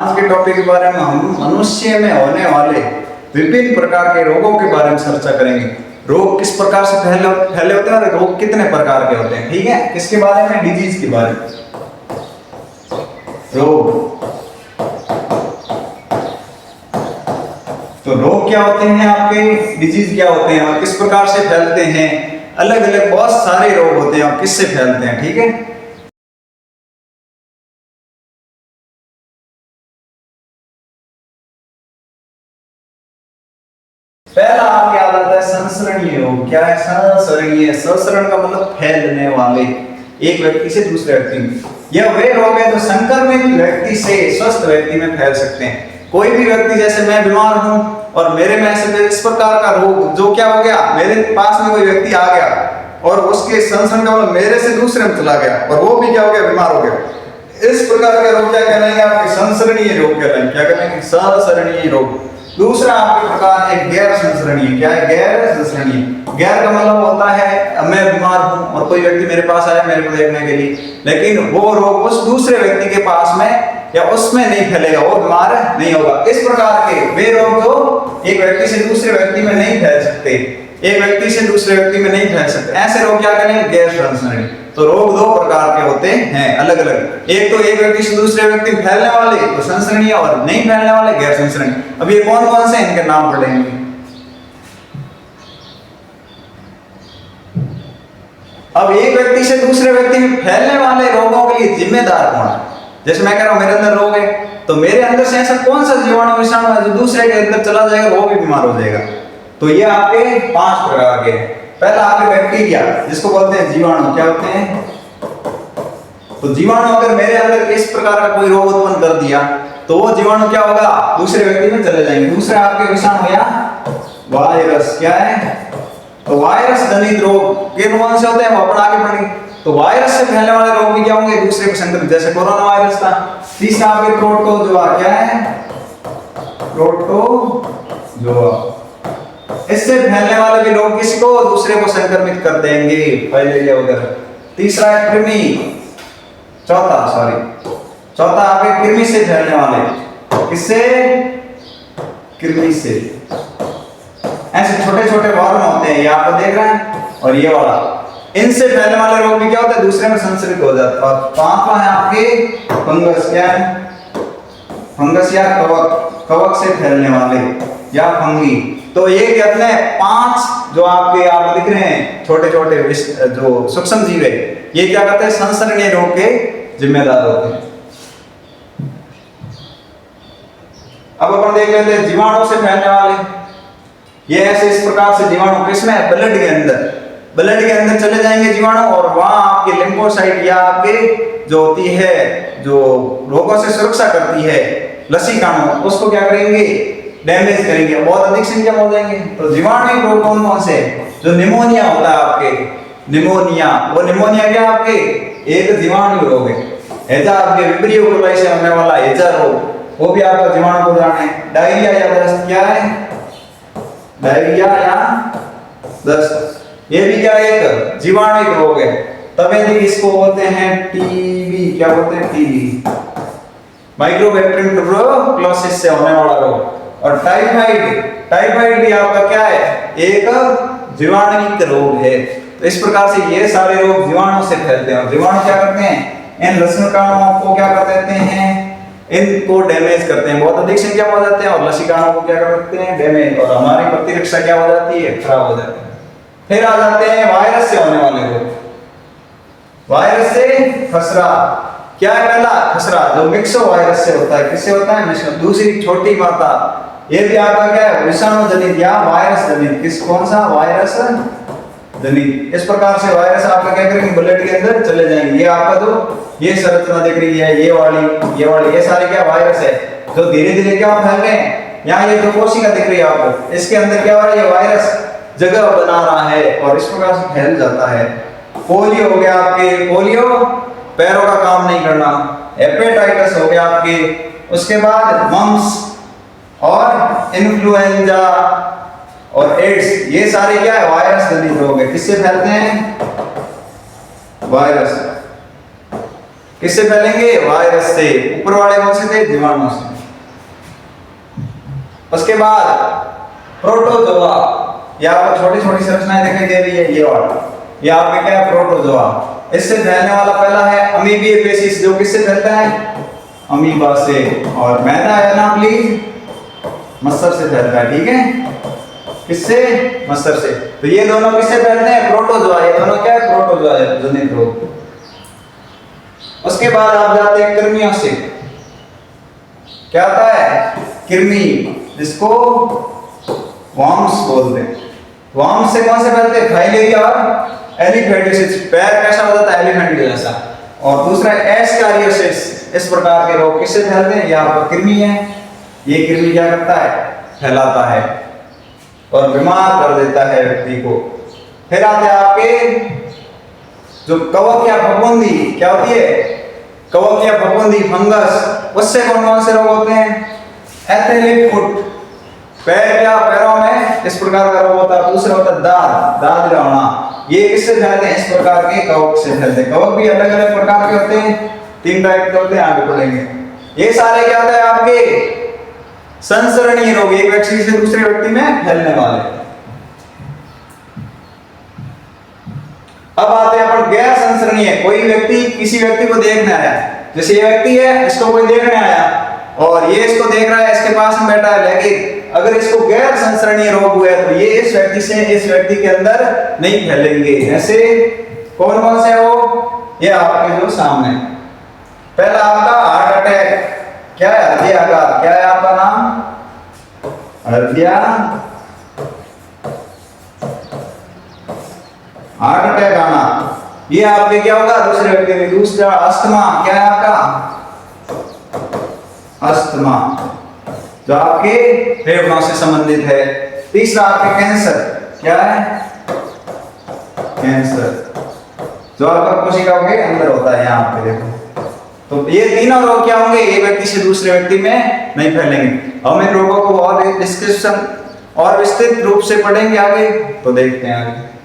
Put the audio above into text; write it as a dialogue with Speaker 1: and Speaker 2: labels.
Speaker 1: आज के टॉपिक के बारे में हम मनुष्य में होने वाले विभिन्न प्रकार के रोगों के बारे में चर्चा करेंगे। रोग किस प्रकार से फैले होते हैं और रोग कितने प्रकार के होते हैं। ठीक है, किसके बारे में? डिजीज के बारे में। रोग, तो रोग क्या होते हैं आपके, डिजीज क्या होते हैं और किस प्रकार से फैलते हैं। अलग अलग बहुत सारे रोग होते हैं और किससे फैलते हैं। ठीक है, पहला आपके आ जाता है संसरणीय रोग। क्या है? संसरणीय। संसरण का मतलब फैलने वाले, एक व्यक्ति से दूसरे व्यक्ति में। यह वे रोग है जो संक्रमित व्यक्ति से स्वस्थ व्यक्ति में फैल सकते हैं। कोई भी व्यक्ति, जैसे मैं बीमार हूं और मेरे में ऐसे इस प्रकार का रोग जो क्या हो गया, मेरे पास में कोई व्यक्ति आ गया और उसके संसरण का मतलब मेरे से दूसरे में चला गया और वो भी क्या हो गया, बीमार हो गया। इस प्रकार के रोग क्या कहलाएंगे? आपके संसरणीय रोग कहलाएंगे। क्या कहलाएंगे? संसरणीय रोग। दूसरा आपके प्रकार है गैर संसरणीय। क्या है? गैर संसरणीय। गैर का मतलब होता है मैं बीमार हूं और कोई व्यक्ति मेरे पास आया मेरे को देखने के लिए, लेकिन वो रोग उस दूसरे व्यक्ति के पास में या उसमें नहीं फैलेगा, वो बीमार नहीं होगा। इस प्रकार के वे रोग जो एक व्यक्ति से दूसरे व्यक्ति में नहीं फैल सकते, एक व्यक्ति से दूसरे व्यक्ति में नहीं फैल सकते, ऐसे रोग क्या करेंगे? गैर संसरणीय। तो रोग दो प्रकार के होते हैं अलग अलग। एक तो एक व्यक्ति से दूसरे व्यक्ति में फैलने वाले तो संसरणीय, और नहीं फैलने वाले गैर संसरणीय। अब ये कौन कौन से इनके नाम पढ़ेंगे। अब एक व्यक्ति से दूसरे व्यक्ति में फैलने वाले रोगों के लिए जिम्मेदार कौन है? जैसे मैं कह रहा हूं मेरे अंदर रोग है, तो मेरे अंदर से ऐसा कौन सा जीवाणु विषाणु है जो दूसरे के अंदर चला जाएगा, वो भी बीमार हो जाएगा। तो ये आपके 5 प्रकार के। पहला आपके बैक्टीरिया, जिसको बोलते हैं जीवाणु। क्या होते हैं? तो जीवाणु अगर मेरे अंदर इस प्रकार का कोई रोग उत्पन्न कर दिया तो वो जीवाणु क्या होगा, दूसरे व्यक्ति में चले जाएंगे। दूसरा आपके विषाणु या वायरस। क्या है? तो वायरस जनित रोग किन कौन से होते हैं वो अपन आगे पढ़ेंगे। तो वायरस से फैलने वाले रोग भी क्या होंगे, दूसरे को संक्रमित, जैसे कोरोना वायरस था। तीसरा आपके प्रोटोजोआ। क्या है? प्रोटोजोआ। इससे फैलने वाले भी लोग किसको, दूसरे को संक्रमित कर देंगे, फाइलेरिया वगैरह। तीसरा है कृमि। चौथा आपके कृमि से फैलने वाले। किससे? कृमि से। ऐसे छोटे छोटे वर्म होते हैं, ये आप देख रहे हैं, और ये वाला, इनसे फैलने वाले रोग भी क्या होते हैं, दूसरे में संक्रमित हो जाते हैं। और पांचवा है आपके फंगस। क्या है? फंगस या कवक से फैलने वाले या फंगी। तो ये कहते हैं 5 जो आपके आप दिख रहे हैं छोटे छोटे जो सूक्ष्म जीव है, ये क्या करते हैं, संसरणीय रोग के जिम्मेदार होते हैं। अब अपन देख लेते हैं जीवाणु से फैलने वाले। ये ऐसे इस प्रकार से जीवाणु किसमें, ब्लड के अंदर चले जाएंगे जीवाणु, और वहां आपके लिम्फोसाइट या आपके जो होती है जो रोगों से सुरक्षा करती है लसीकाणु, उसको क्या करेंगे, डैमेज करेंगे, बहुत अधिक संख्या में हो जाएंगे। तो जीवाणु रोग कौन कौन से? जो निमोनिया होता है आपके, निमोनिया, वो निमोनिया क्या आपके एक जीवाणु रोग है। हैजा आपके विब्रियो कोलाई से होने वाला हैजा रोग, वो भी आपका जीवाणु को जाने। डायरिया या दस्त। क्या है? डायरिया या दस्त, ये भी क्या एक जीवाणु रोग है। तपेदिक इसको बोलते हैं टीबी। क्या बोलते हैं? टीबी, माइक्रोबैक्टीरियम ट्यूबरकुलोसिस से होने वाला रोग। और टाइफाइड भी आपका क्या है, एक जीवाणुयुक्त रोग है। तो इस प्रकार से ये सारे रोग जीवाणु से फैलते हैं। और जीवाणु क्या करते हैं, इन लसीकाणुओं को क्या कर देते हैं, इनको डैमेज करते हैं, बहुत अधिक संख्या में हो जाते हैं, और लसीकाणुओं को क्या करते हैं, डैमेज, और हमारी प्रतिरक्षा क्या हो जाती है, खराब हो जाती है। फिर आ जाते हैं वायरस से होने वाले रोग। वायरस से खसरा। क्या है? पहला खसरा जो मिक्सो वायरस से होता है। किससे होता है? मिक्सो। दूसरी छोटी माता, ये भी आपका क्या है, विषाणु जनित या वायरस जनित। किस कौन सा? वायरस जनित। इस प्रकार से वायरस आपका क्या करेंगे, ब्लड के अंदर चले जाएंगे। ये आपका जो ये संरचना दिख रही है, ये वाली, ये सारे क्या वायरस है जो धीरे धीरे क्या फैल रहे हैं। यहाँ ये जो कोशिका दिख रही है आपको, इसके अंदर क्या हो रहा है, ये वायरस जगह बना रहा है और इस प्रकार से फैल जाता है। पोलियो हो गया आपके, पोलियो पैरों का काम नहीं करना। हेपेटाइटिस हो गया आपके, उसके बाद मम्स और इन्फ्लुएंजा और एड्स, ये सारे क्या है, वायरस जनित रोग है। किससे फैलते हैं? वायरस। किससे फैलेंगे? वायरस से। ऊपर वाले कौन से थे? जीवाणु से। उसके बाद प्रोटोजोआ, यहाँ पर छोटी छोटी संरचनाएं दिखाई दे रही है, ये वाला, ये आपके क्या है? प्रोटोजोआ। इससे फैलने वाला पहला है अमीबियोपेसिस, जो किससे फैलता है? अमीबा से। और मैदा है ना प्लीज, मच्छर से फैलता है, ठीक है? किससे? मच्छर से। तो ये दोनों किससे फैलते हैं? प्रोटोजोआ। ये दोनों क्या है? प्रोटोजोआ जनित रोग। उसके बाद आप जाते हैं कृमियों से। क्या आता है? कृमि, जिसको वर्म्स बोलते हैं। वर्म्स से कौन से फैलते हैं? फाइलेरिया और एलिफेंटियोसिस। पैर कैसा हो जाता है? एलिफेंट के जैसा। और दूसरा एस्कारियोसिस। इस प्रकार के रोग किससे फैलते हैं? यहाँ पर कृमि है, ये कृमि क्या करता है? फैलाता है और बीमार कर देता है व्यक्ति को। फिर आते हैं आपके जो कवक या फफूंदी, क्या होती है? कवक या फफूंदी, फंगस। उससे कौन कौन से रोग होते हैं? एथेलिक फुट, पैर क्या? पैरों में इस प्रकार का रोग होता है। दूसरा होता है दाद, दाद होना। ये किससे फैलते हैं? इस प्रकार के कवक से फैलते हैं। कवक भी अलग अलग प्रकार के होते हैं, 3 टाइप के होते हैं, आगे पढ़ेंगे। ये सारे क्या होता है आपके? संसरणीय रोग, एक व्यक्ति से दूसरे व्यक्ति में फैलने वाले। अब आते हैं अपन गैर संसरणीय। कोई व्यक्ति किसी व्यक्ति को देखने आया, जैसे ये व्यक्ति है, इसको कोई देखने आया और ये इसको देख रहा है, इसके पास में बैठा है, लेकिन अगर इसको गैर संसरणीय रोग हुआ है तो ये इस व्यक्ति से इस व्यक्ति के अंदर नहीं फैलेंगे। ऐसे कौन कौन से वो? ये आपके जो सामने, पहला आपका हार्ट अटैक। क्या है? हृदय आघात। क्या है आपका नाम? हृदय हार्ट अटैक आना, ये आपके क्या होगा? दूसरे व्यक्ति में। दूसरा अस्थमा। क्या है आपका? अस्थमा, जो आपके फेफड़ों से संबंधित है। तीसरा आपके कैंसर। क्या है? कैंसर, जो आपका कोशिकाओं के अंदर होता है, यहाँ पे देखो। तो ये तीनों रोग क्या होंगे? एक व्यक्ति से दूसरे व्यक्ति में नहीं फैलेंगे। हम इन रोगों को और डिस्क्रिप्शन और विस्तृत रूप से पढ़ेंगे आगे, तो देखते हैं आगे।